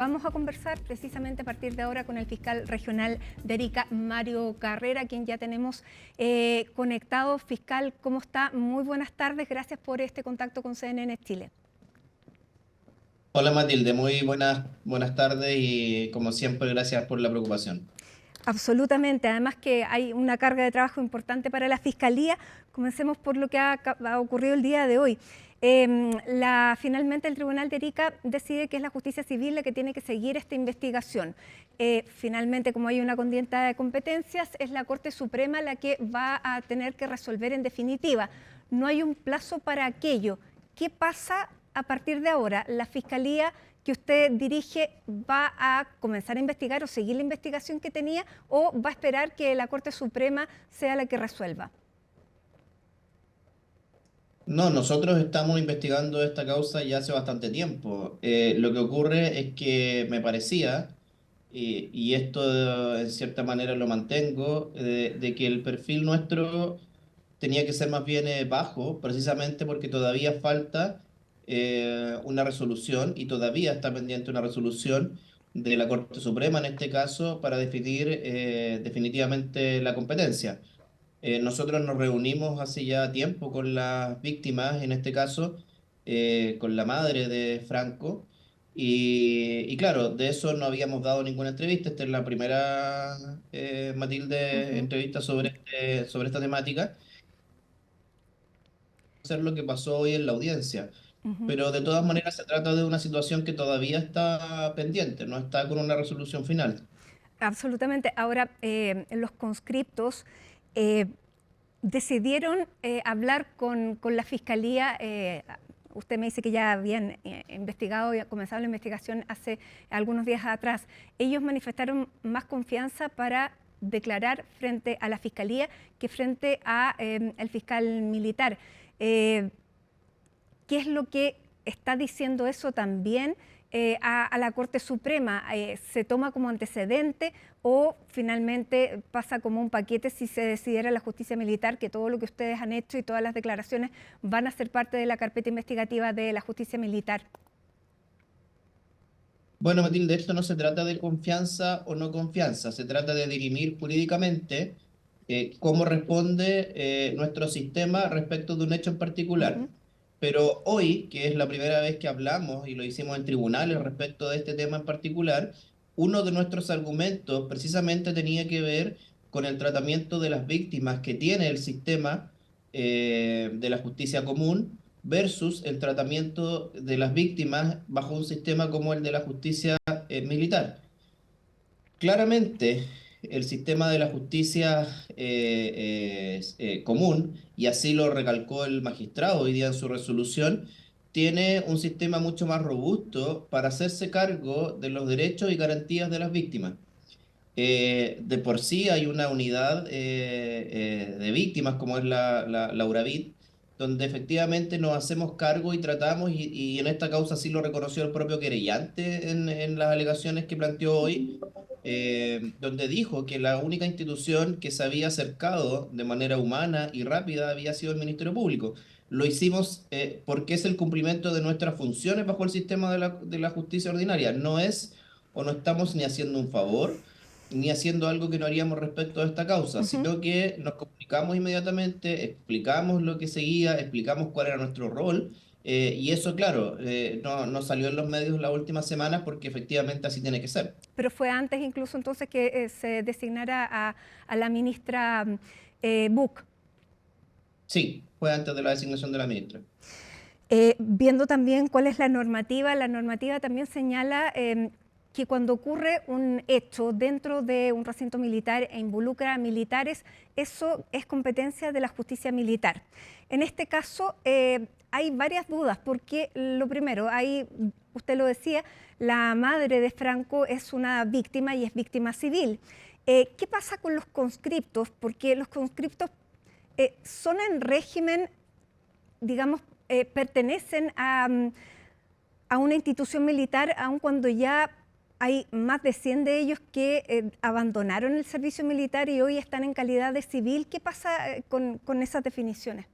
Vamos a conversar precisamente a partir de ahora con el fiscal regional de Arica, Mario Carrera, quien ya tenemos conectado. Fiscal, ¿cómo está? Muy buenas tardes, gracias por este contacto con CNN Chile. Hola Matilde, muy buenas tardes y como siempre gracias por la preocupación. Absolutamente, además que hay una carga de trabajo importante para la Fiscalía. Comencemos por lo que ha ocurrido el día de hoy. Finalmente el Tribunal de Arica decide que es la justicia civil la que tiene que seguir esta investigación. Finalmente, como hay una contienda de competencias, es la Corte Suprema la que va a tener que resolver en definitiva. No hay un plazo para aquello. ¿Qué pasa a partir de ahora? La Fiscalía que usted dirige va a comenzar a investigar o seguir la investigación que tenía, o va a esperar que la Corte Suprema sea la que resuelva? No, nosotros estamos investigando esta causa ya hace bastante tiempo. Lo que ocurre es que me parecía, y esto en cierta manera lo mantengo, de que el perfil nuestro tenía que ser más bien bajo, precisamente porque todavía falta una resolución y todavía está pendiente una resolución de la Corte Suprema en este caso para definir definitivamente la competencia. Nosotros nos reunimos hace ya tiempo con las víctimas, en este caso con la madre de Franco, y claro, de eso no habíamos dado ninguna entrevista. Esta es la primera, Matilde, Ujú. entrevista sobre esta temática, hacer lo que pasó hoy en la audiencia. Ujú. Pero de todas maneras se trata de una situación que todavía está pendiente, no está con una resolución final. Absolutamente. Ahora, los conscriptos eh, decidieron hablar con la Fiscalía. Usted me dice que ya habían investigado y comenzado la investigación hace algunos días atrás. Ellos manifestaron más confianza para declarar frente a la Fiscalía que frente a el fiscal militar. Eh, ¿Qué es lo que está diciendo eso también a la Corte Suprema? ¿Se toma como antecedente o finalmente pasa como un paquete si se decidiera la justicia militar que todo lo que ustedes han hecho y todas las declaraciones van a ser parte de la carpeta investigativa de la justicia militar? Bueno, Matilde, esto no se trata de confianza o no confianza, se trata de dirimir jurídicamente cómo responde nuestro sistema respecto de un hecho en particular. Ujú. Pero hoy, que es la primera vez que hablamos y lo hicimos en tribunales respecto de este tema en particular, uno de nuestros argumentos precisamente tenía que ver con el tratamiento de las víctimas que tiene el sistema de la justicia común versus el tratamiento de las víctimas bajo un sistema como el de la justicia militar. Claramente, el sistema de la justicia común, y así lo recalcó el magistrado hoy día en su resolución, tiene un sistema mucho más robusto para hacerse cargo de los derechos y garantías de las víctimas. De por sí hay una unidad de víctimas como es la URAVIT, donde efectivamente nos hacemos cargo y tratamos, y en esta causa sí lo reconoció el propio querellante en las alegaciones que planteó hoy, donde dijo que la única institución que se había acercado de manera humana y rápida había sido el Ministerio Público. Lo hicimos porque es el cumplimiento de nuestras funciones bajo el sistema de la justicia ordinaria. No es o no estamos ni haciendo un favor ni haciendo algo que no haríamos respecto a esta causa, Ujú. sino que nos comunicamos inmediatamente, explicamos lo que seguía, explicamos cuál era nuestro rol, y eso, claro, no salió en los medios las últimas semanas porque efectivamente así tiene que ser. Pero fue antes incluso entonces que se designara a la ministra Buch. Sí, fue antes de la designación de la ministra. Viendo también cuál es la normativa también señala que cuando ocurre un hecho dentro de un recinto militar e involucra a militares, eso es competencia de la justicia militar. En este caso hay varias dudas, porque lo primero, usted lo decía, la madre de Franco es una víctima y es víctima civil. ¿Qué pasa con los conscriptos? Porque los conscriptos son en régimen, digamos, pertenecen a una institución militar, aun cuando ya hay más de 100 de ellos que abandonaron el servicio militar y hoy están en calidad de civil. ¿Qué pasa con esas definiciones?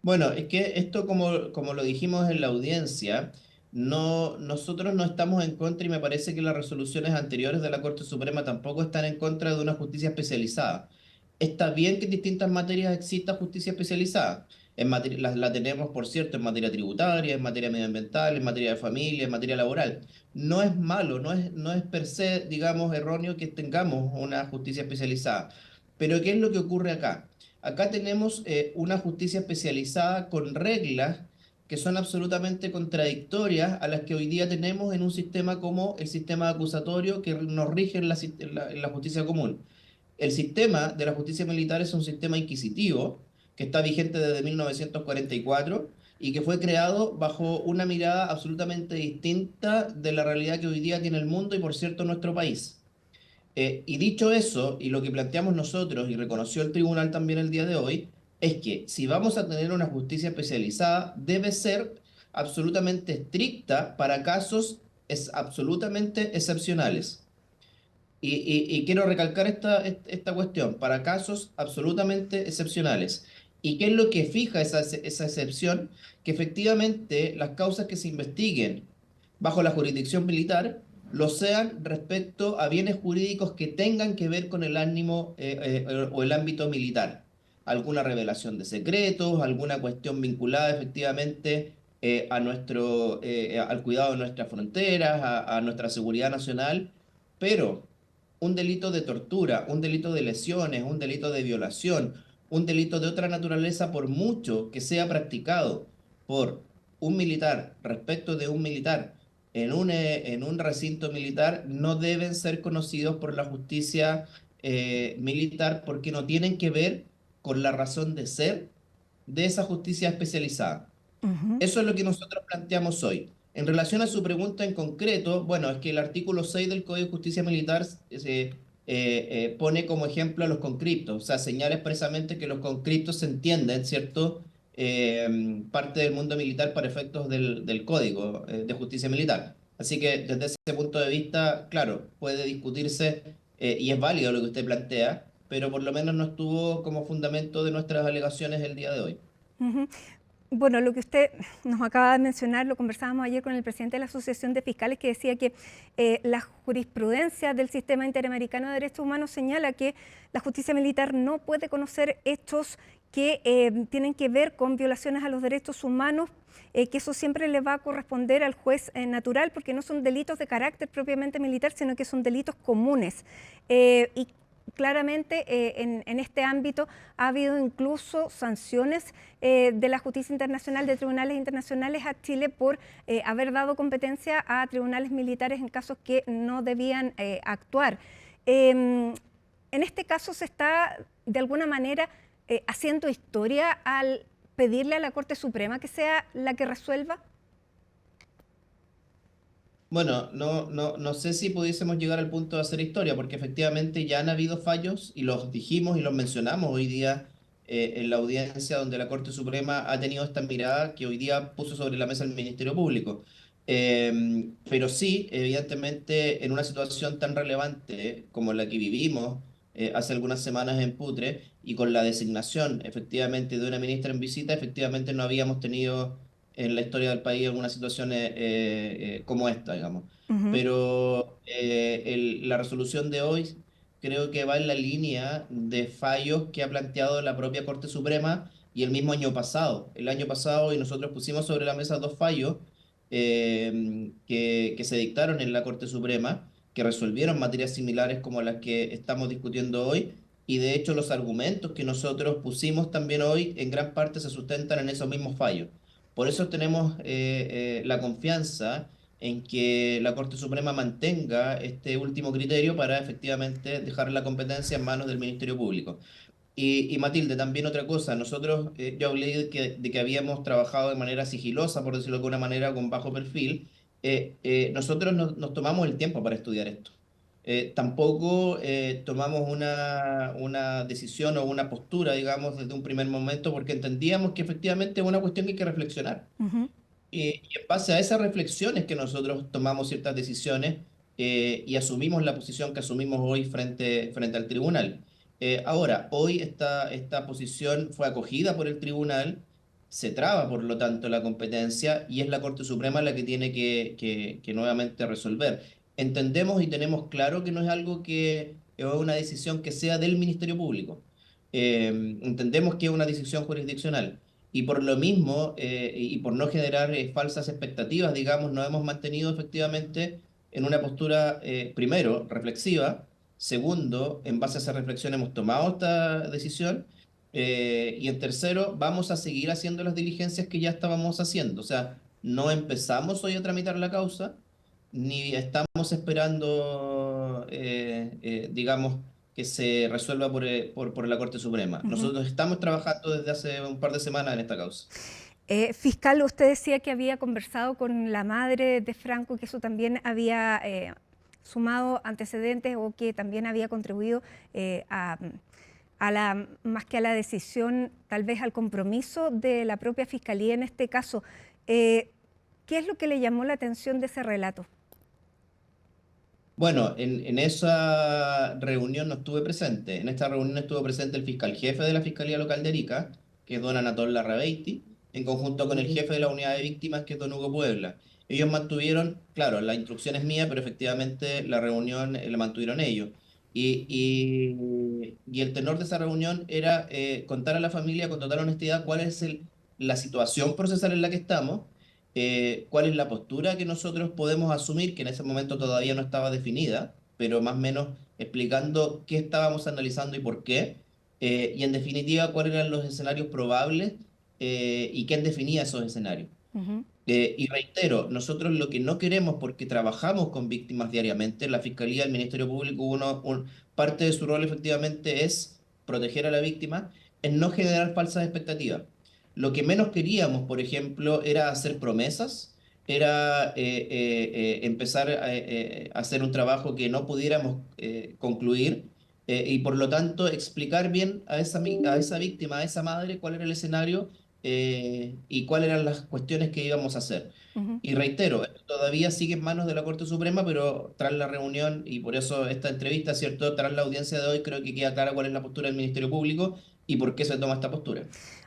Bueno, es que esto, como lo dijimos en la audiencia, No, nosotros no estamos en contra y me parece que las resoluciones anteriores de la Corte Suprema tampoco están en contra de una justicia especializada. Está bien que en distintas materias exista justicia especializada. La tenemos, por cierto, en materia tributaria, en materia medioambiental, en materia de familia, en materia laboral. No es malo, no es per se, digamos, erróneo que tengamos una justicia especializada. Pero ¿qué es lo que ocurre acá? Acá tenemos una justicia especializada con reglas que son absolutamente contradictorias a las que hoy día tenemos en un sistema como el sistema acusatorio que nos rige en la justicia común. El sistema de la justicia militar es un sistema inquisitivo que está vigente desde 1944 y que fue creado bajo una mirada absolutamente distinta de la realidad que hoy día tiene el mundo y, por cierto, nuestro país. Y dicho eso, y lo que planteamos nosotros, y reconoció el tribunal también el día de hoy, es que si vamos a tener una justicia especializada, debe ser absolutamente estricta para casos absolutamente excepcionales. Y quiero recalcar esta cuestión, para casos absolutamente excepcionales. ¿Y qué es lo que fija esa excepción? Que efectivamente las causas que se investiguen bajo la jurisdicción militar lo sean respecto a bienes jurídicos que tengan que ver con el ánimo o el ámbito militar. Alguna revelación de secretos, alguna cuestión vinculada efectivamente al cuidado de nuestras fronteras, a nuestra seguridad nacional, pero un delito de tortura, un delito de lesiones, un delito de violación, un delito de otra naturaleza, por mucho que sea practicado por un militar respecto de un militar en un recinto militar, no deben ser conocidos por la justicia militar porque no tienen que ver con la razón de ser de esa justicia especializada. Ujú. Eso es lo que nosotros planteamos hoy. En relación a su pregunta en concreto, bueno, es que el artículo 6 del Código de Justicia Militar pone como ejemplo a los conscriptos, o sea, señala expresamente que los conscriptos se entienden, ¿cierto? Parte del mundo militar para efectos del Código de Justicia Militar. Así que desde ese punto de vista, claro, puede discutirse y es válido lo que usted plantea, pero por lo menos no estuvo como fundamento de nuestras alegaciones el día de hoy. Ujú. Bueno, lo que usted nos acaba de mencionar lo conversábamos ayer con el presidente de la Asociación de Fiscales, que decía que la jurisprudencia del Sistema Interamericano de Derechos Humanos señala que la justicia militar no puede conocer hechos que tienen que ver con violaciones a los derechos humanos, que eso siempre le va a corresponder al juez natural, porque no son delitos de carácter propiamente militar, sino que son delitos comunes. Y claramente en este ámbito ha habido incluso sanciones de la justicia internacional, de tribunales internacionales a Chile por haber dado competencia a tribunales militares en casos que no debían actuar. En este caso se está de alguna manera haciendo historia al pedirle a la Corte Suprema que sea la que resuelva. Bueno, no sé si pudiésemos llegar al punto de hacer historia, porque efectivamente ya han habido fallos y los dijimos y los mencionamos hoy día en la audiencia donde la Corte Suprema ha tenido esta mirada que hoy día puso sobre la mesa el Ministerio Público. Pero sí, evidentemente, en una situación tan relevante como la que vivimos hace algunas semanas en Putre y con la designación efectivamente de una ministra en visita, efectivamente no habíamos tenido en la historia del país algunas situaciones como esta, digamos. Ujú. Pero la resolución de hoy creo que va en la línea de fallos que ha planteado la propia Corte Suprema y el mismo año pasado. El año pasado y nosotros pusimos sobre la mesa dos fallos que se dictaron en la Corte Suprema, que resolvieron materias similares como las que estamos discutiendo hoy. Y de hecho los argumentos que nosotros pusimos también hoy en gran parte se sustentan en esos mismos fallos. Por eso tenemos la confianza en que la Corte Suprema mantenga este último criterio para efectivamente dejar la competencia en manos del Ministerio Público. Y Matilde, también otra cosa, nosotros, yo hablé de que habíamos trabajado de manera sigilosa, por decirlo de alguna manera, con bajo perfil. Nosotros nos tomamos el tiempo para estudiar esto. Tampoco tomamos una decisión o una postura, digamos, desde un primer momento, porque entendíamos que efectivamente es una cuestión que hay que reflexionar. Ujú. Y en base a esas reflexiones que nosotros tomamos ciertas decisiones y asumimos la posición que asumimos hoy frente al tribunal. Ahora, hoy esta posición fue acogida por el tribunal se traba, por lo tanto, la competencia y es la Corte Suprema la que tiene que nuevamente resolver. Entendemos y tenemos claro que no es algo que es una decisión que sea del Ministerio Público. Entendemos que es una decisión jurisdiccional y por lo mismo y por no generar falsas expectativas, digamos, nos hemos mantenido efectivamente en una postura, primero, reflexiva, segundo, en base a esa reflexión hemos tomado esta decisión. Y en tercero, vamos a seguir haciendo las diligencias que ya estábamos haciendo. O sea, no empezamos hoy a tramitar la causa, ni estamos esperando, digamos, que se resuelva por la Corte Suprema. Ujú. Nosotros estamos trabajando desde hace un par de semanas en esta causa. Fiscal, usted decía que había conversado con la madre de Franco, que eso también había sumado antecedentes o que también había contribuido más que a la decisión, tal vez al compromiso de la propia Fiscalía en este caso. ¿Qué es lo que le llamó la atención de ese relato? Bueno, en esa reunión no estuve presente. En esta reunión estuvo presente el fiscal jefe de la Fiscalía Local de Arica, que es don Anatol Larrabeiti, en conjunto con el jefe de la unidad de víctimas, que es don Hugo Puebla. Ellos mantuvieron, claro, la instrucción es mía, pero efectivamente la reunión la mantuvieron ellos. Y el tenor de esa reunión era contar a la familia con total honestidad cuál es la situación procesal en la que estamos, cuál es la postura que nosotros podemos asumir, que en ese momento todavía no estaba definida, pero más o menos explicando qué estábamos analizando y por qué, y en definitiva cuáles eran los escenarios probables y quién definía esos escenarios. Ujú. Y reitero, nosotros lo que no queremos, porque trabajamos con víctimas diariamente, la Fiscalía, el Ministerio Público, parte de su rol efectivamente es proteger a la víctima, es no generar falsas expectativas. Lo que menos queríamos, por ejemplo, era hacer promesas, era empezar a hacer un trabajo que no pudiéramos concluir, y por lo tanto explicar bien a esa víctima, a esa madre, cuál era el escenario y cuáles eran las cuestiones que íbamos a hacer. Ujú. Y reitero, esto todavía sigue en manos de la Corte Suprema, pero tras la reunión y por eso esta entrevista, ¿cierto? Tras la audiencia de hoy, creo que queda clara cuál es la postura del Ministerio Público y por qué se toma esta postura.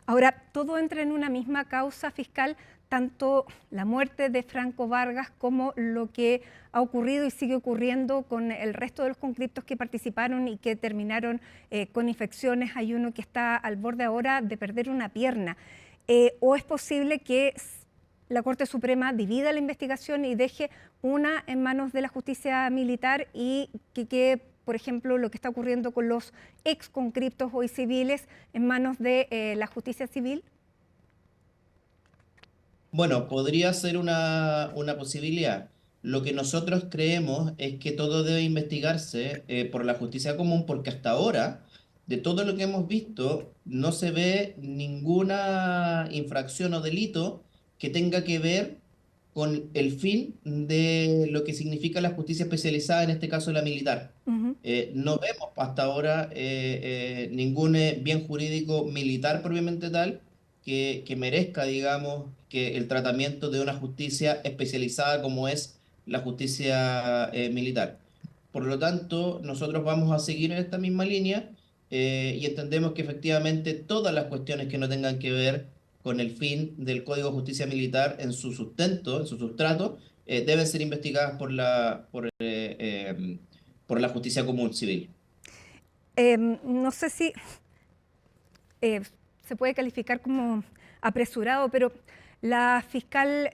Ahora, todo entra en una misma causa fiscal, tanto la muerte de Franco Vargas como lo que ha ocurrido y sigue ocurriendo con el resto de los conscriptos que participaron y que terminaron con infecciones. Hay uno que está al borde ahora de perder una pierna. ¿O es posible que la Corte Suprema divida la investigación y deje una en manos de la justicia militar y que quede, por ejemplo, lo que está ocurriendo con los ex conscriptos hoy civiles en manos de la justicia civil? Bueno, podría ser una posibilidad. Lo que nosotros creemos es que todo debe investigarse por la justicia común, porque hasta ahora, de todo lo que hemos visto, no se ve ninguna infracción o delito que tenga que ver con el fin de lo que significa la justicia especializada, en este caso la militar. Ujú. No vemos hasta ahora ningún bien jurídico militar propiamente tal que merezca, digamos, que el tratamiento de una justicia especializada como es la justicia militar. Por lo tanto, nosotros vamos a seguir en esta misma línea y entendemos que efectivamente todas las cuestiones que no tengan que ver con el fin del Código de Justicia Militar en su sustento, en su sustrato, deben ser investigadas por la justicia común civil. No sé si eh, se puede calificar como apresurado, pero la fiscal,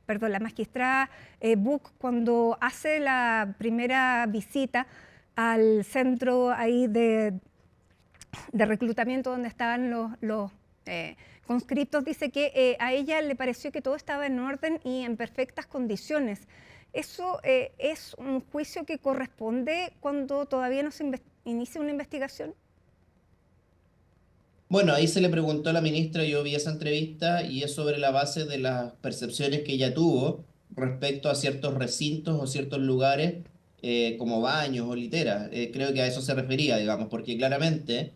perdón, la magistrada Buch, cuando hace la primera visita al centro ahí de reclutamiento donde estaban los conscriptos, dice que a ella le pareció que todo estaba en orden y en perfectas condiciones. ¿Eso es un juicio que corresponde cuando todavía no se inicia una investigación? Bueno, ahí se le preguntó a la ministra, yo vi esa entrevista y es sobre la base de las percepciones que ella tuvo respecto a ciertos recintos o ciertos lugares como baños o literas. Creo que a eso se refería, digamos, porque claramente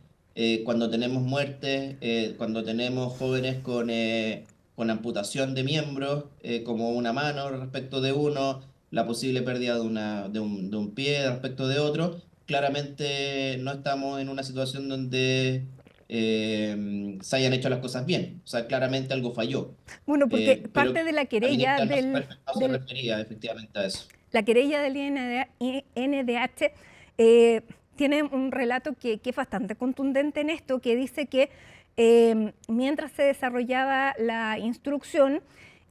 cuando tenemos muertes, cuando tenemos jóvenes con amputación de miembros, como una mano respecto de uno, la posible pérdida de un pie respecto de otro, claramente no estamos en una situación donde se hayan hecho las cosas bien. O sea, claramente algo falló. Bueno, porque Pero parte de la la querella ministra no se refería efectivamente a eso. la querella del INDH tiene un relato que es bastante contundente en esto, que dice que mientras se desarrollaba la instrucción,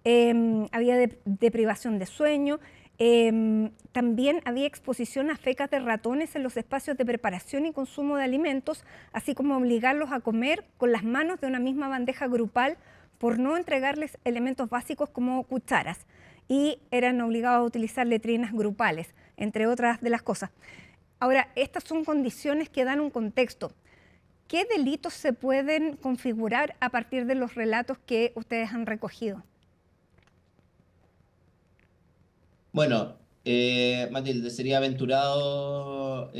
había deprivación de sueño, también había exposición a fecas de ratones en los espacios de preparación y consumo de alimentos, así como obligarlos a comer con las manos de una misma bandeja grupal por no entregarles elementos básicos como cucharas, y eran obligados a utilizar letrinas grupales, entre otras de las cosas. Ahora, estas son condiciones que dan un contexto. ¿Qué delitos se pueden configurar a partir de los relatos que ustedes han recogido? Bueno, Matilde, sería aventurado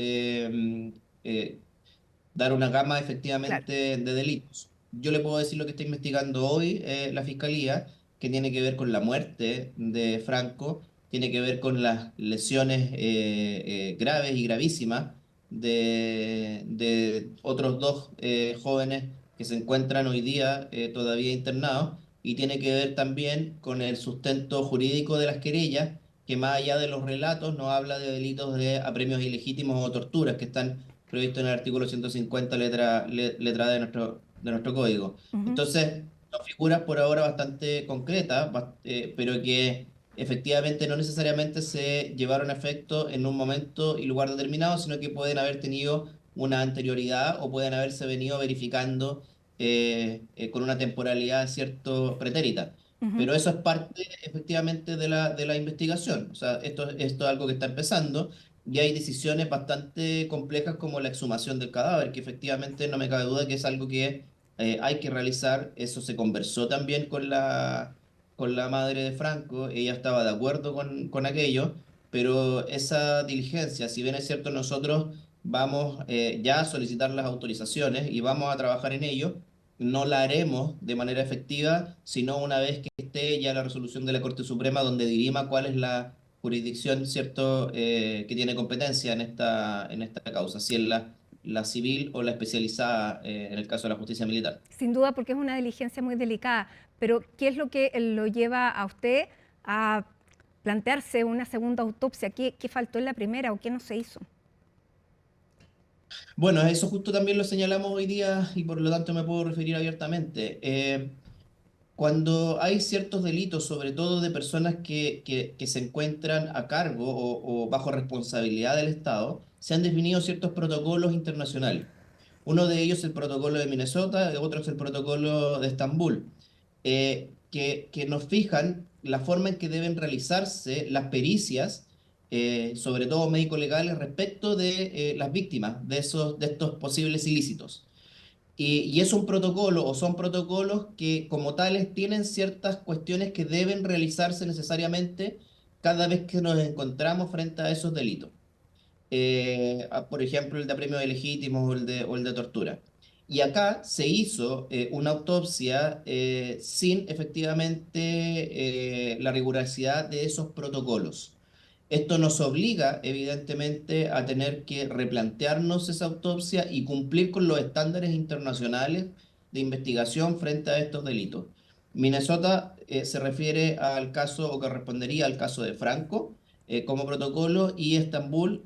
dar una gama Claro. efectivamente de delitos. Yo le puedo decir lo que está investigando hoy la Fiscalía, que tiene que ver con la muerte de Franco, tiene que ver con las lesiones graves y gravísimas de otros dos jóvenes que se encuentran hoy día todavía internados, y tiene que ver también con el sustento jurídico de las querellas, que más allá de los relatos no habla de delitos de apremios ilegítimos o torturas que están previsto en el artículo 150, letra D de nuestro código. Ujú. Entonces, son figuras por ahora bastante concretas, pero que efectivamente no necesariamente se llevaron a efecto en un momento y lugar determinado, sino que pueden haber tenido una anterioridad o pueden haberse venido verificando con una temporalidad cierto pretérita. Ujú. Pero eso es parte efectivamente de la investigación. O sea, esto es algo que está empezando y hay decisiones bastante complejas como la exhumación del cadáver, que efectivamente no me cabe duda que es algo que hay que realizar. Eso se conversó también con la madre de Franco, ella estaba de acuerdo con aquello, pero esa diligencia, si bien es cierto, nosotros vamos ya a solicitar las autorizaciones y vamos a trabajar en ello. No la haremos de manera efectiva, sino una vez que esté ya la resolución de la Corte Suprema donde dirima cuál es la jurisdicción, ¿cierto?, que tiene competencia en esta causa, si es la civil o la especializada en el caso de la justicia militar. Sin duda, porque es una diligencia muy delicada, pero ¿qué es lo que lo lleva a usted a plantearse una segunda autopsia? ¿Qué faltó en la primera o qué no se hizo? Bueno, eso justo también lo señalamos hoy día y por lo tanto me puedo referir abiertamente. Cuando hay ciertos delitos, sobre todo de personas que se encuentran a cargo o bajo responsabilidad del Estado, se han definido ciertos protocolos internacionales. Uno de ellos es el protocolo de Minnesota, y otro es el protocolo de Estambul, que nos fijan la forma en que deben realizarse las pericias, sobre todo médico-legales, respecto de las víctimas de estos posibles ilícitos. Y es un protocolo o son protocolos que como tales tienen ciertas cuestiones que deben realizarse necesariamente cada vez que nos encontramos frente a esos delitos. Por ejemplo, el de apremio ilegítimo o el de tortura. Y acá se hizo una autopsia sin efectivamente la rigurosidad de esos protocolos. Esto nos obliga, evidentemente, a tener que replantearnos esa autopsia y cumplir con los estándares internacionales de investigación frente a estos delitos. Minnesota se refiere al caso o correspondería al caso de Franco como protocolo, y Estambul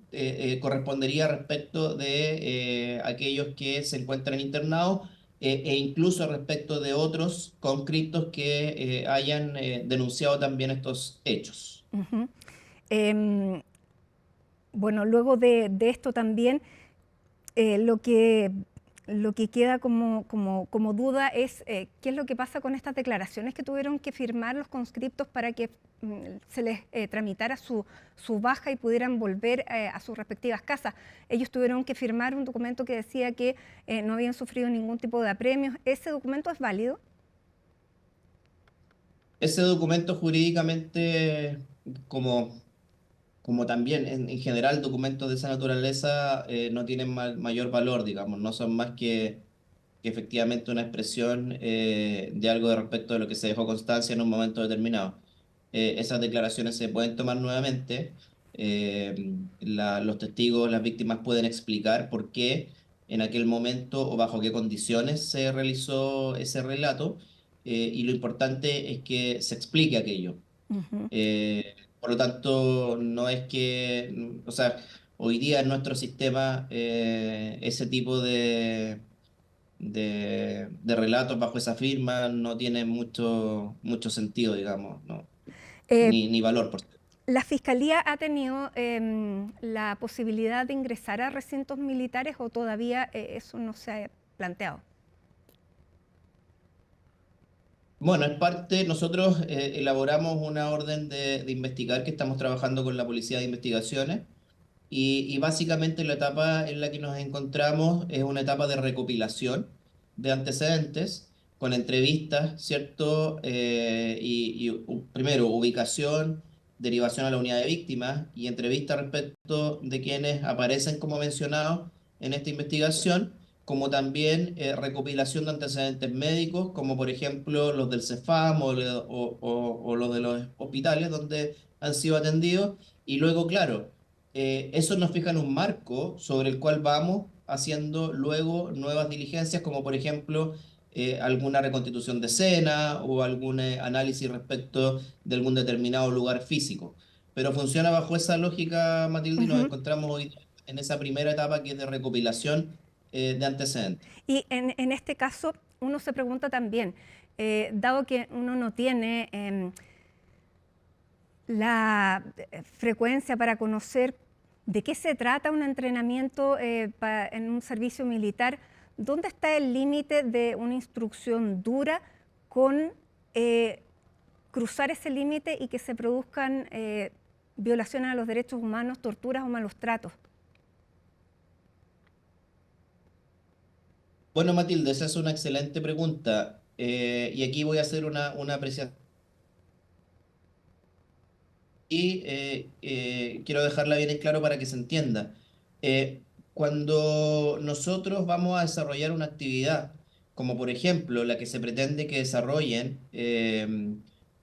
correspondería respecto de aquellos que se encuentran internados e incluso respecto de otros conscriptos que hayan denunciado también estos hechos. Ujú. Em, bueno, luego de esto también, eh, lo que, lo que queda como duda es qué es lo que pasa con estas declaraciones que tuvieron que firmar los conscriptos para que se les tramitara su baja y pudieran volver a sus respectivas casas. Ellos tuvieron que firmar un documento que decía que no habían sufrido ningún tipo de apremios. ¿Ese documento es válido? Ese documento jurídicamente, como, como también en general documentos de esa naturaleza, no tienen mayor valor, digamos, no son más que efectivamente una expresión de algo de respecto de lo que se dejó constancia en un momento determinado. Esas declaraciones se pueden tomar nuevamente, los testigos, las víctimas pueden explicar por qué en aquel momento o bajo qué condiciones se realizó ese relato, y lo importante es que se explique aquello. Ujú. Por lo tanto, no es que, o sea, hoy día en nuestro sistema ese tipo de relatos bajo esa firma no tiene mucho sentido, digamos, ¿no? Eh, Ni valor, por cierto. ¿La Fiscalía ha tenido la posibilidad de ingresar a recintos militares o todavía eso no se ha planteado? Bueno, es parte, nosotros elaboramos una orden de investigar que estamos trabajando con la Policía de Investigaciones. Y básicamente la etapa en la que nos encontramos es una etapa de recopilación de antecedentes con entrevistas, ¿cierto? Primero, ubicación, derivación a la unidad de víctimas y entrevistas respecto de quienes aparecen como mencionados en esta investigación, como también recopilación de antecedentes médicos, como por ejemplo los del CEFAM o los de los hospitales donde han sido atendidos. Y luego, claro, eso nos fija en un marco sobre el cual vamos haciendo luego nuevas diligencias, como por ejemplo alguna reconstitución de escena o algún análisis respecto de algún determinado lugar físico. Pero funciona bajo esa lógica, Matilde, y nos Ujú. encontramos hoy en esa primera etapa que es de recopilación de antecedentes. Y en este caso, uno se pregunta también, dado que uno no tiene la frecuencia para conocer de qué se trata un entrenamiento en un servicio militar, ¿dónde está el límite de una instrucción dura con cruzar ese límite y que se produzcan violaciones a los derechos humanos, torturas o malos tratos? Bueno, Matilde, esa es una excelente pregunta. Y aquí voy a hacer una apreciación. Y quiero dejarla bien en claro para que se entienda. Cuando nosotros vamos a desarrollar una actividad, como por ejemplo la que se pretende que desarrollen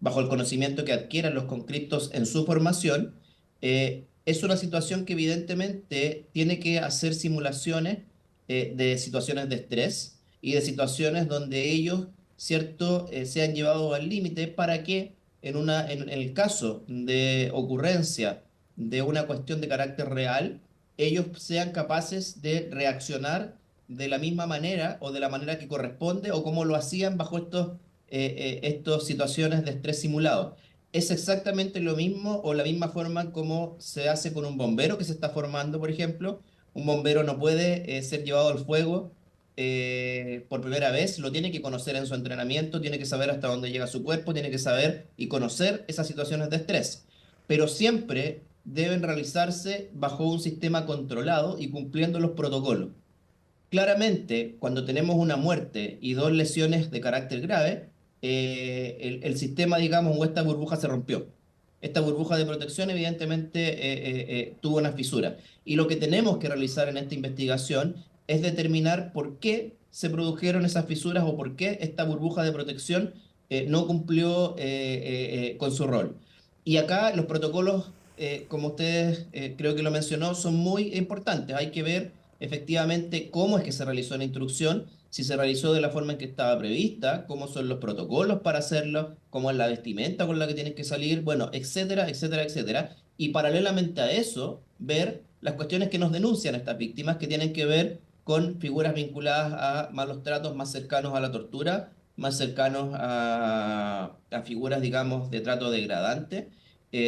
bajo el conocimiento que adquieran los conscriptos en su formación, es una situación que evidentemente tiene que hacer simulaciones de situaciones de estrés y de situaciones donde ellos, ¿cierto?, sean llevados al límite para que en el caso de ocurrencia de una cuestión de carácter real, ellos sean capaces de reaccionar de la misma manera o de la manera que corresponde o como lo hacían bajo estos situaciones de estrés simulado. Es exactamente lo mismo o la misma forma como se hace con un bombero que se está formando, por ejemplo. Un bombero no puede ser llevado al fuego por primera vez, lo tiene que conocer en su entrenamiento, tiene que saber hasta dónde llega su cuerpo, tiene que saber y conocer esas situaciones de estrés. Pero siempre deben realizarse bajo un sistema controlado y cumpliendo los protocolos. Claramente, cuando tenemos una muerte y dos lesiones de carácter grave, el sistema, digamos, o esta burbuja se rompió. Esta burbuja de protección evidentemente tuvo una fisura. Y lo que tenemos que realizar en esta investigación es determinar por qué se produjeron esas fisuras o por qué esta burbuja de protección no cumplió con su rol. Y acá los protocolos, como ustedes creo que lo mencionó, son muy importantes. Hay que ver efectivamente cómo es que se realizó la instrucción, si se realizó de la forma en que estaba prevista, cómo son los protocolos para hacerlo, cómo es la vestimenta con la que tienen que salir, bueno, etcétera, etcétera, etcétera. Y paralelamente a eso, ver las cuestiones que nos denuncian estas víctimas que tienen que ver con figuras vinculadas a malos tratos más cercanos a la tortura, más cercanos a figuras, digamos, de trato degradante,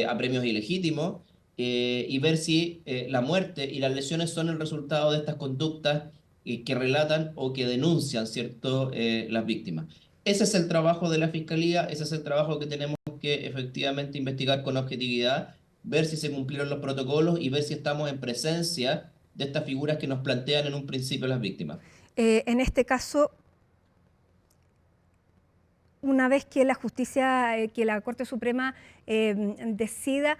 a premios ilegítimos, y ver si la muerte y las lesiones son el resultado de estas conductas que relatan o que denuncian, ¿cierto?, las víctimas. Ese es el trabajo de la Fiscalía, ese es el trabajo que tenemos que efectivamente investigar con objetividad, ver si se cumplieron los protocolos y ver si estamos en presencia de estas figuras que nos plantean en un principio las víctimas. En este caso, una vez que la justicia, que la Corte Suprema decida,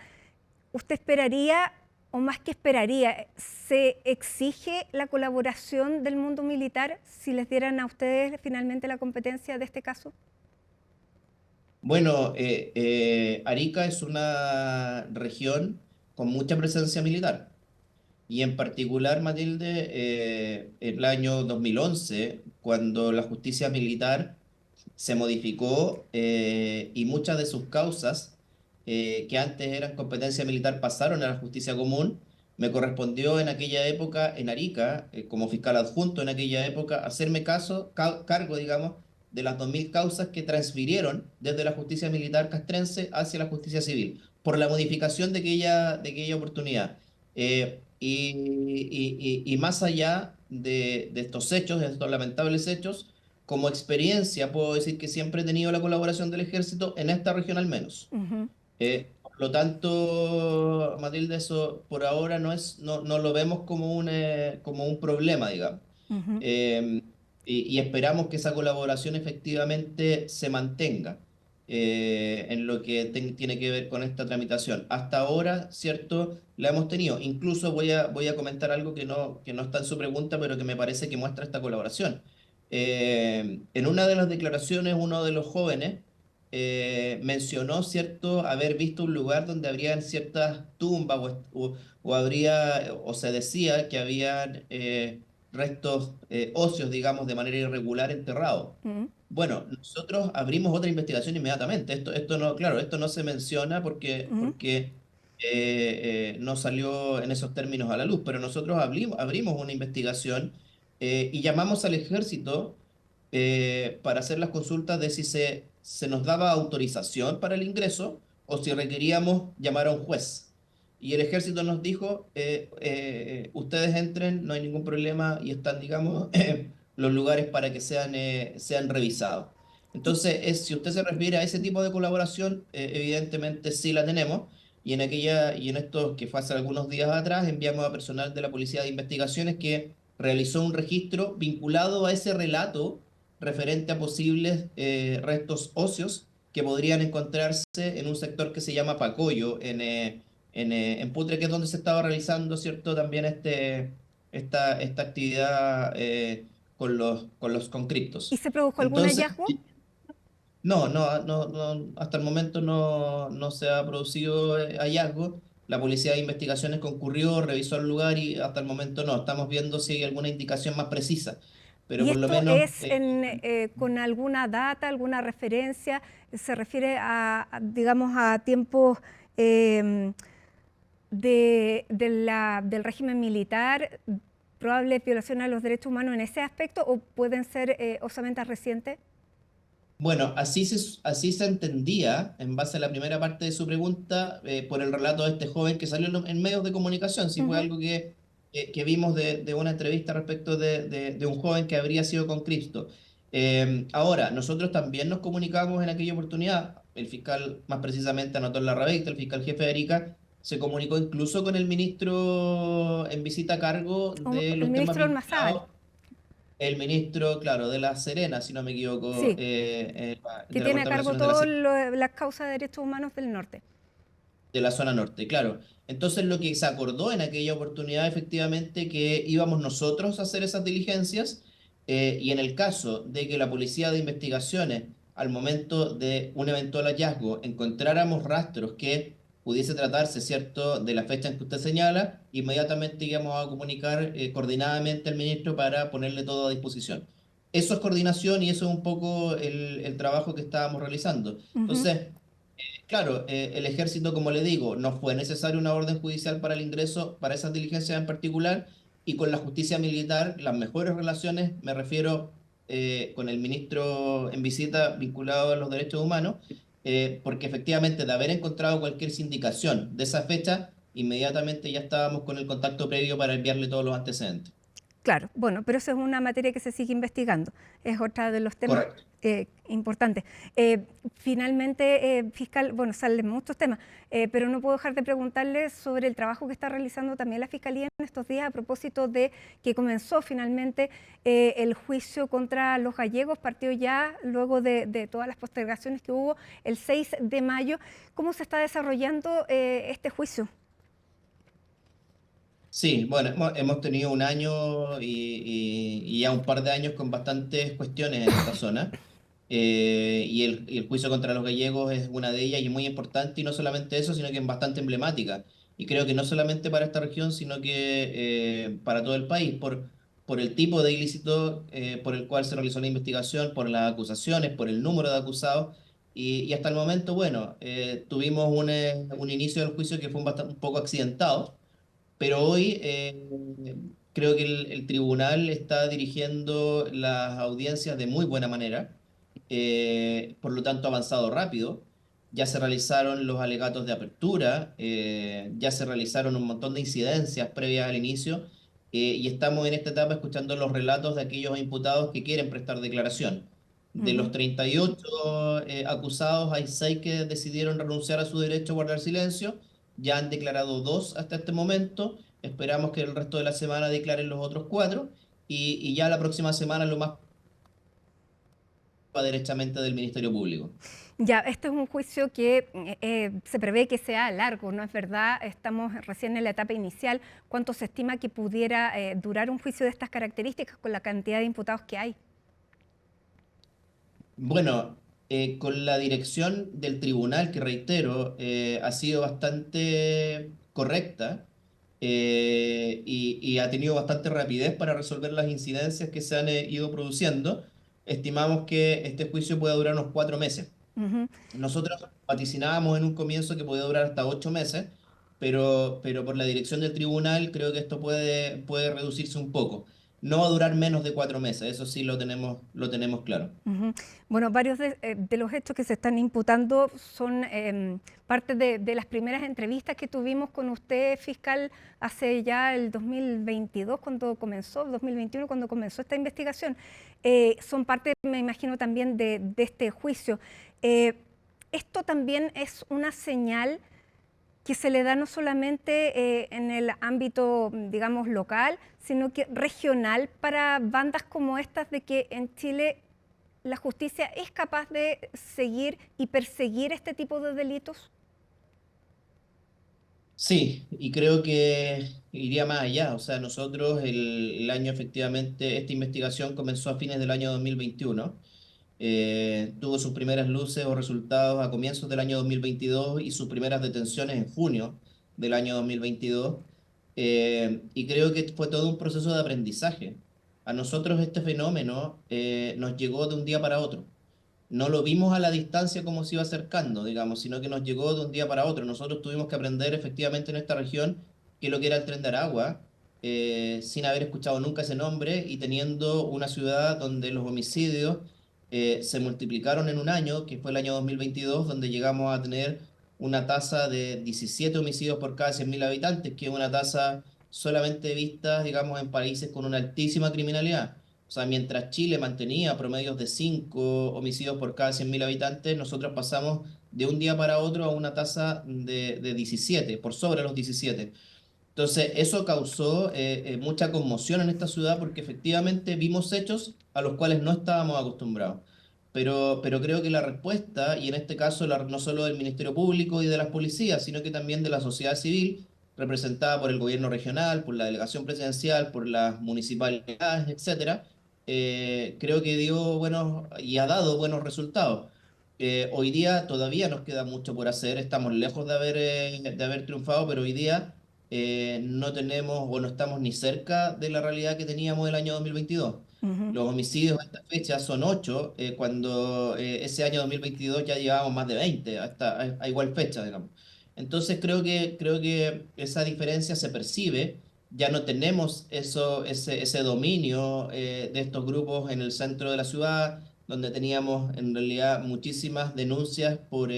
¿usted esperaría, o más que esperaría, se exige la colaboración del mundo militar si les dieran a ustedes finalmente la competencia de este caso? Bueno, Arica es una región con mucha presencia militar. Y en particular, Matilde, el año 2011, cuando la justicia militar se modificó y muchas de sus causas, que antes eran competencia militar, pasaron a la justicia común. Me correspondió en aquella época, en Arica, como fiscal adjunto en aquella época, hacerme cargo, digamos, de las 2000 causas que transfirieron desde la justicia militar castrense hacia la justicia civil, por la modificación de aquella oportunidad. Y más allá de estos hechos, de estos lamentables hechos, como experiencia puedo decir que siempre he tenido la colaboración del ejército en esta región al menos. Ujú, Por lo tanto, Matilde, eso por ahora no lo vemos como un problema, digamos. ujú. Eh, y esperamos que esa colaboración efectivamente se mantenga en lo que tiene que ver con esta tramitación. Hasta ahora, ¿cierto? La hemos tenido. Incluso voy a comentar algo que no está en su pregunta, pero que me parece que muestra esta colaboración. En una de las declaraciones, uno de los jóvenes mencionó, ¿cierto?, haber visto un lugar donde habrían ciertas tumbas o se decía que habían restos óseos, digamos, de manera irregular enterrados. Mm, Bueno, nosotros abrimos otra investigación inmediatamente. Esto no, claro, esto no se menciona porque, mm. porque no salió en esos términos a la luz, pero nosotros abrimos una investigación y llamamos al ejército para hacer las consultas de si se nos daba autorización para el ingreso o si requeríamos llamar a un juez. Y el ejército nos dijo, ustedes entren, no hay ningún problema y están, digamos, los lugares para que sean revisados. Entonces, si usted se refiere a ese tipo de colaboración, evidentemente sí la tenemos. Y en esto que fue hace algunos días atrás, enviamos a personal de la Policía de Investigaciones que realizó un registro vinculado a ese relato referente a posibles restos óseos que podrían encontrarse en un sector que se llama Pacoyo, en Putre, que es donde se estaba realizando, ¿cierto? También esta actividad con los ¿Y conscriptos. se produjo algún Entonces, hallazgo? no, no, no, hasta el momento no se ha producido hallazgo. La Policía de Investigaciones concurrió, revisó el lugar y hasta el momento no. Estamos viendo si hay alguna indicación más precisa, pero ¿Y por lo esto menos es con alguna data, alguna referencia? ¿Se refiere digamos, a tiempos em, del régimen militar, probables violaciones a los derechos humanos en ese aspecto, o pueden ser osamentas recientes? bueno, así se entendía, en base a la primera parte de su pregunta, por el relato de este joven que salió en medios de comunicación. Sí fue Ujú. algo que vimos de una entrevista respecto de un joven que habría sido con Cristo. Ahora, nosotros también nos comunicamos en aquella oportunidad, el fiscal, más precisamente Anatol Larrabeita, el fiscal jefe de Arica, se comunicó incluso con el ministro en visita a cargo de El los temas ministro Ormazábal, vinculados, el ministro, claro, de La Serena, si no me equivoco, sí, que de la tiene a Cuarta cargo Relaciones de La todas Serena, las causas de derechos humanos del norte. de la zona norte, claro. Entonces lo que se acordó en aquella oportunidad efectivamente que íbamos nosotros a hacer esas diligencias y en el caso de que la Policía de Investigaciones al momento de un eventual hallazgo encontráramos rastros que pudiese tratarse, ¿cierto?, de la fecha en que usted señala, inmediatamente íbamos a comunicar coordinadamente al ministro para ponerle todo a disposición. Eso es coordinación y eso es un poco el trabajo que estábamos realizando. Ujú. Entonces, claro, el ejército, como le digo, no fue necesaria una orden judicial para el ingreso, para esas diligencias en particular, y con la justicia militar, las mejores relaciones, me refiero con el ministro en visita vinculado a los derechos humanos, porque efectivamente de haber encontrado cualquier sindicación de esa fecha, inmediatamente ya estábamos con el contacto previo para enviarle todos los antecedentes. Claro, bueno, pero eso es una materia que se sigue investigando, es otra de los temas Correcto. importantes. Finalmente, fiscal, bueno, salen muchos temas, pero no puedo dejar de preguntarle sobre el trabajo que está realizando también la Fiscalía en estos días a propósito de que comenzó finalmente el juicio contra los gallegos, partió ya luego de todas las postergaciones que hubo el 6 de mayo. ¿Cómo se está desarrollando este juicio? Sí, bueno, hemos tenido un año y ya un par de años con bastantes cuestiones en esta zona. Y el juicio contra los gallegos es una de ellas y muy importante, y no solamente eso, sino que es bastante emblemática. y creo que no solamente para esta región, sino que para todo el país, por el tipo de ilícito por el cual se realizó la investigación, por las acusaciones, por el número de acusados, y hasta el momento, bueno, tuvimos un inicio del juicio que fue un poco accidentado, pero hoy creo que el tribunal está dirigiendo las audiencias de muy buena manera, por lo tanto ha avanzado rápido. Ya se realizaron los alegatos de apertura, ya se realizaron un montón de incidencias previas al inicio, y estamos en esta etapa escuchando los relatos de aquellos imputados que quieren prestar declaración. De los Ujú. 38 acusados, hay 6 que decidieron renunciar a su derecho a guardar silencio. Ya han declarado 2 hasta este momento. Esperamos que el resto de la semana declaren los otros 4. Y ya la próxima semana lo más derechamente del Ministerio Público. Ya, este es un juicio que se prevé que sea largo, ¿no es verdad? Estamos recién en la etapa inicial. ¿Cuánto se estima que pudiera durar un juicio de estas características con la cantidad de imputados que hay? Bueno, con la dirección del tribunal, que reitero, ha sido bastante correcta, y ha tenido bastante rapidez para resolver las incidencias que se han ido produciendo, estimamos que este juicio puede durar unos 4 meses. Ujú. Nosotros vaticinábamos en un comienzo que podía durar hasta 8 meses, pero por la dirección del tribunal creo que esto puede reducirse un poco. No va a durar menos de 4 meses, eso sí lo tenemos claro. Ujú. Bueno, varios de los hechos que se están imputando son parte de las primeras entrevistas que tuvimos con usted, fiscal, hace ya el 2022, cuando comenzó, 2021, cuando comenzó esta investigación. Son parte, me imagino, también de este juicio. Eh, Esto también es una señal que se le da no solamente en el ámbito, digamos, local, sino que regional para bandas como estas, de que en Chile la justicia es capaz de seguir y perseguir este tipo de delitos. Sí, y creo que iría más allá. O sea, nosotros el año efectivamente, esta investigación comenzó a fines del año 2021. Tuvo sus primeras luces o resultados a comienzos del año 2022 y sus primeras detenciones en junio del año 2022. Y creo que fue todo un proceso de aprendizaje. A nosotros este fenómeno nos llegó de un día para otro. No lo vimos a la distancia como se iba acercando, digamos, sino que nos llegó de un día para otro. Nosotros tuvimos que aprender efectivamente en esta región qué es lo que era el Tren de Aragua, sin haber escuchado nunca ese nombre y teniendo una ciudad donde los homicidios se multiplicaron en un año, que fue el año 2022, donde llegamos a tener una tasa de 17 homicidios por cada 100.000 habitantes, que es una tasa solamente vista, digamos, en países con una altísima criminalidad. O sea, mientras Chile mantenía promedios de 5 homicidios por cada 100.000 habitantes, nosotros pasamos de un día para otro a una tasa de 17, por sobre los 17. Entonces, eso causó mucha conmoción en esta ciudad porque efectivamente vimos hechos a los cuales no estábamos acostumbrados. Pero creo que la respuesta, y en este caso no solo del Ministerio Público y de las policías, sino que también de la sociedad civil, representada por el gobierno regional, por la delegación presidencial, por las municipalidades, etcétera, creo que dio buenos y ha dado buenos resultados. Hoy día todavía nos queda mucho por hacer, estamos lejos de haber triunfado, pero hoy día no tenemos o no estamos ni cerca de la realidad que teníamos el año 2022. Ujú. Los homicidios a esta fecha son 8, cuando ese año 2022 ya llevábamos más de 20, a igual fecha, digamos. Entonces creo que esa diferencia se percibe, ya no tenemos ese dominio de estos grupos en el centro de la ciudad, donde teníamos en realidad muchísimas denuncias por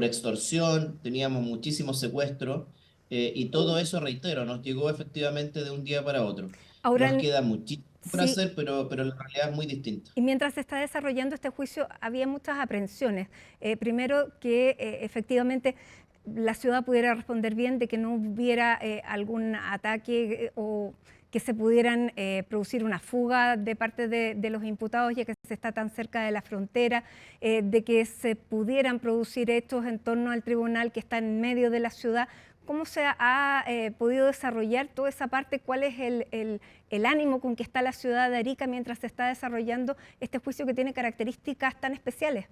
extorsión, teníamos muchísimos secuestros. Y todo eso, reitero, nos llegó efectivamente de un día para otro. Ahora, Nos queda muchísimo por sí, hacer, pero la realidad es muy distinta. y mientras se está desarrollando este juicio, había muchas aprensiones. Primero, que efectivamente la ciudad pudiera responder bien, de que no hubiera algún ataque o que se pudieran producir una fuga de parte de los imputados, ya que se está tan cerca de la frontera, de que se pudieran producir hechos en torno al tribunal que está en medio de la ciudad. ¿Cómo se ha podido desarrollar toda esa parte? ¿Cuál es el ánimo con que está la ciudad de Arica mientras se está desarrollando este juicio que tiene características tan especiales?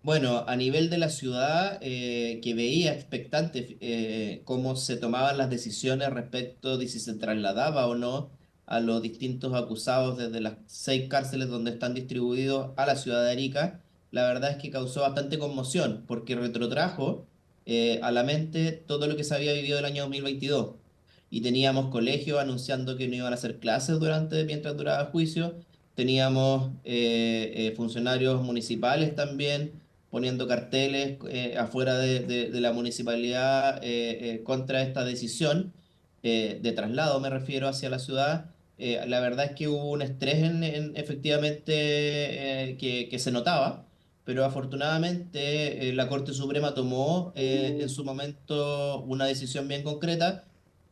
Bueno, a nivel de la ciudad, que veía expectante cómo se tomaban las decisiones respecto de si se trasladaba o no a los distintos acusados desde las 6 cárceles donde están distribuidos a la ciudad de Arica, la verdad es que causó bastante conmoción porque retrotrajo a la mente todo lo que se había vivido el año 2022. Y teníamos colegios anunciando que no iban a hacer clases mientras duraba el juicio, teníamos funcionarios municipales también poniendo carteles afuera de la municipalidad contra esta decisión de traslado, me refiero, hacia la ciudad. La verdad es que hubo un estrés efectivamente que se notaba, pero afortunadamente la Corte Suprema tomó en su momento una decisión bien concreta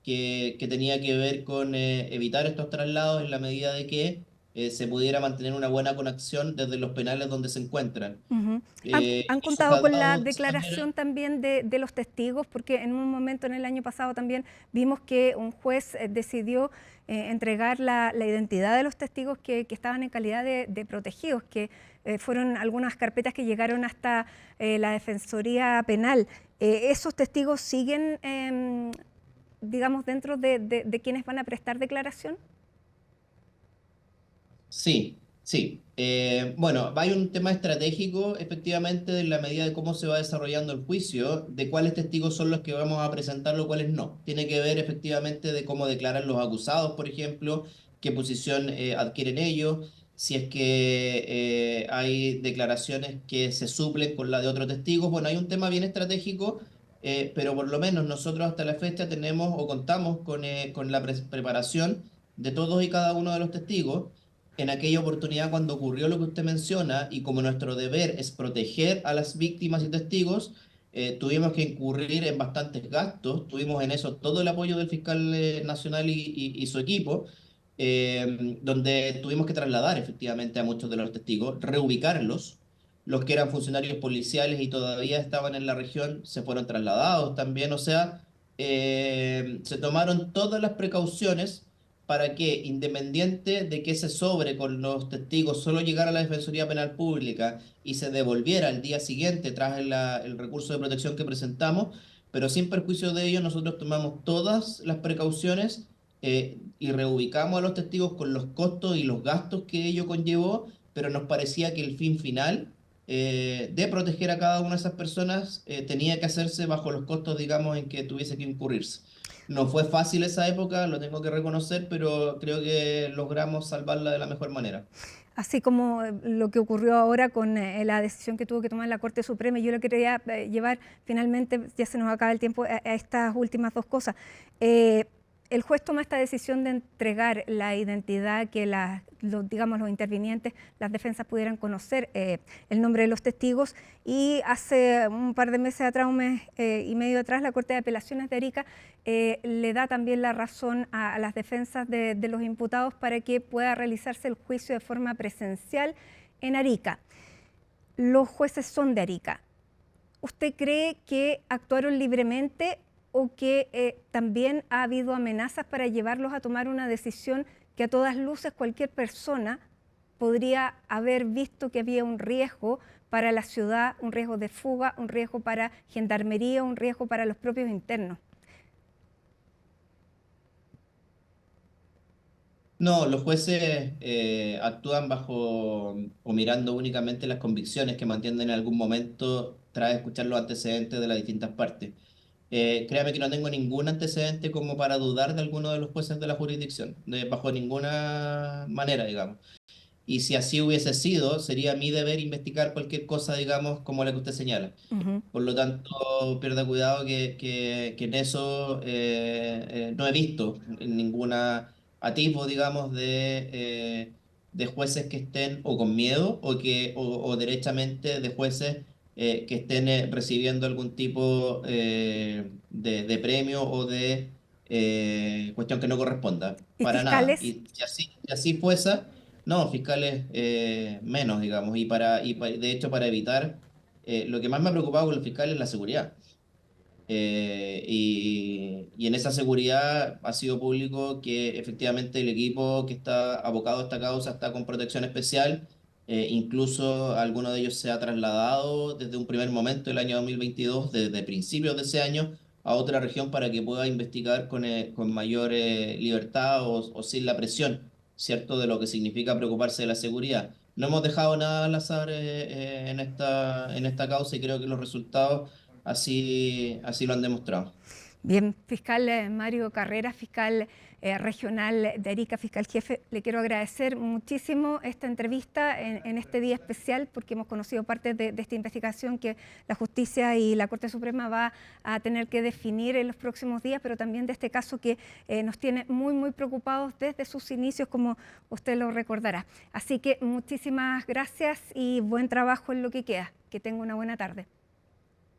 que tenía que ver con evitar estos traslados en la medida de que se pudiera mantener una buena conexión desde los penales donde se encuentran. Ujú. ¿Han Y se contado ha con la dado de esa declaración manera. también de los testigos? Porque en un momento en el año pasado también vimos que un juez decidió entregar la identidad de los testigos que estaban en calidad de protegidos, que fueron algunas carpetas que llegaron hasta la Defensoría Penal. ¿Esos testigos siguen, digamos, dentro de quienes van a prestar declaración? Sí, sí. Bueno, hay un tema estratégico, efectivamente, en la medida de cómo se va desarrollando el juicio, de cuáles testigos son los que vamos a presentar o cuáles no. Tiene que ver efectivamente de cómo declaran los acusados, por ejemplo, qué posición adquieren ellos, si es que hay declaraciones que se suplen con la de otros testigos. Bueno, hay un tema bien estratégico, pero por lo menos nosotros hasta la fecha tenemos o contamos con la preparación de todos y cada uno de los testigos en aquella oportunidad cuando ocurrió lo que usted menciona y como nuestro deber es proteger a las víctimas y testigos, tuvimos que incurrir en bastantes gastos, tuvimos en eso todo el apoyo del fiscal nacional y su equipo, donde tuvimos que trasladar efectivamente a muchos de los testigos, reubicarlos. Los que eran funcionarios policiales y todavía estaban en la región se fueron trasladados también, o sea, se tomaron todas las precauciones para que, independiente de que ese sobre con los testigos solo llegara a la Defensoría Penal Pública y se devolviera al día siguiente tras el recurso de protección que presentamos, pero sin perjuicio de ello, nosotros tomamos todas las precauciones y reubicamos a los testigos con los costos y los gastos que ello conllevó, pero nos parecía que el fin final de proteger a cada una de esas personas tenía que hacerse bajo los costos, digamos, en que tuviese que incurrirse. No fue fácil esa época, lo tengo que reconocer, pero creo que logramos salvarla de la mejor manera. Así como lo que ocurrió ahora con la decisión que tuvo que tomar la Corte Suprema. Y yo lo quería llevar finalmente, ya se nos acaba el tiempo, a estas últimas dos cosas. Eh, el juez toma esta decisión de entregar la identidad que digamos, los intervinientes, las defensas pudieran conocer el nombre de los testigos, y hace un par de meses atrás, un mes y medio atrás, la Corte de Apelaciones de Arica le da también la razón a las defensas de los imputados para que pueda realizarse el juicio de forma presencial en Arica. Los jueces son de Arica. ¿Usted cree que actuaron libremente o que también ha habido amenazas para llevarlos a tomar una decisión que a todas luces cualquier persona podría haber visto que había un riesgo para la ciudad, un riesgo de fuga, un riesgo para gendarmería, un riesgo para los propios internos? No, los jueces actúan bajo o mirando únicamente las convicciones que mantienen en algún momento tras escuchar los antecedentes de las distintas partes. Créame que no tengo ningún antecedente como para dudar de alguno de los jueces de la jurisdicción, bajo ninguna manera, digamos. Y si así hubiese sido, sería mi deber investigar cualquier cosa, digamos, como la que usted señala. Ujú. Por lo tanto, pierda cuidado que en eso no he visto ninguna atisbo, digamos, de jueces que estén o con miedo o derechamente de jueces que estén recibiendo algún tipo de premio o de cuestión que no corresponda. ¿Y Para nada. fiscales? Y si así fuese, no, fiscales menos, digamos. De hecho, para evitar lo que más me ha preocupado con los fiscales es la seguridad. Y en esa seguridad ha sido público que efectivamente el equipo que está abocado a esta causa está con protección especial Incluso alguno de ellos se ha trasladado desde un primer momento del año 2022, desde principios de ese año, a otra región para que pueda investigar con mayor libertad o sin la presión, ¿cierto?, de lo que significa preocuparse de la seguridad. No hemos dejado nada al azar en esta causa y creo que los resultados así lo han demostrado. Bien, fiscal Mario Carreras, fiscal regional de Arica, fiscal jefe, le quiero agradecer muchísimo esta entrevista en este día especial, porque hemos conocido parte de esta investigación que la justicia y la Corte Suprema va a tener que definir en los próximos días, pero también de este caso que nos tiene muy preocupados desde sus inicios, como usted lo recordará. Así que muchísimas gracias y buen trabajo en lo que queda. Que tenga una buena tarde.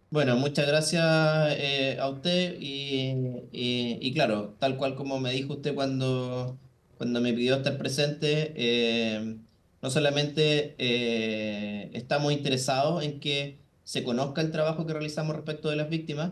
Bueno, muchas gracias a usted y claro, tal cual como me dijo usted cuando me pidió estar presente, no solamente estamos interesados en que se conozca el trabajo que realizamos respecto de las víctimas,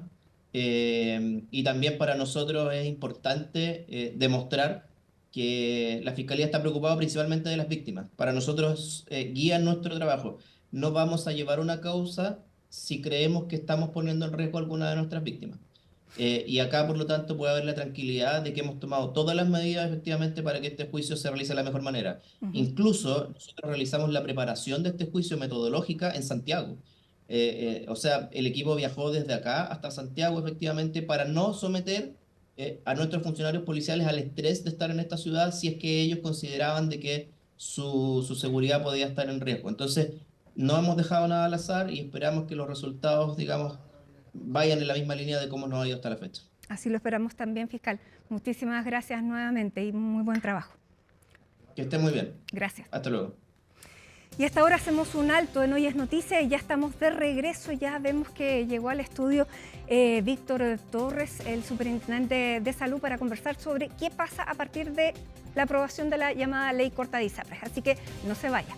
y también para nosotros es importante demostrar que la Fiscalía está preocupada principalmente de las víctimas. Para nosotros guía nuestro trabajo. No vamos a llevar una causa si creemos que estamos poniendo en riesgo a alguna de nuestras víctimas. Y acá, por lo tanto, puede haber la tranquilidad de que hemos tomado todas las medidas efectivamente para que este juicio se realice de la mejor manera. Ujú. Incluso nosotros realizamos la preparación de este juicio metodológica en Santiago. O sea, el equipo viajó desde acá hasta Santiago efectivamente para no someter a nuestros funcionarios policiales al estrés de estar en esta ciudad si es que ellos consideraban de que su seguridad podía estar en riesgo. Entonces, no hemos dejado nada al azar y esperamos que los resultados, digamos, vayan en la misma línea de cómo nos ha ido hasta la fecha. Así lo esperamos también, fiscal. Muchísimas gracias nuevamente y muy buen trabajo. Que esté muy bien. Gracias. Hasta luego. Y hasta ahora hacemos un alto en Hoy es Noticia y ya estamos de regreso. Ya vemos que llegó al estudio Víctor Torres, el superintendente de salud, para conversar sobre qué pasa a partir de la aprobación de la llamada ley corta de ISAPRES. Así que no se vaya.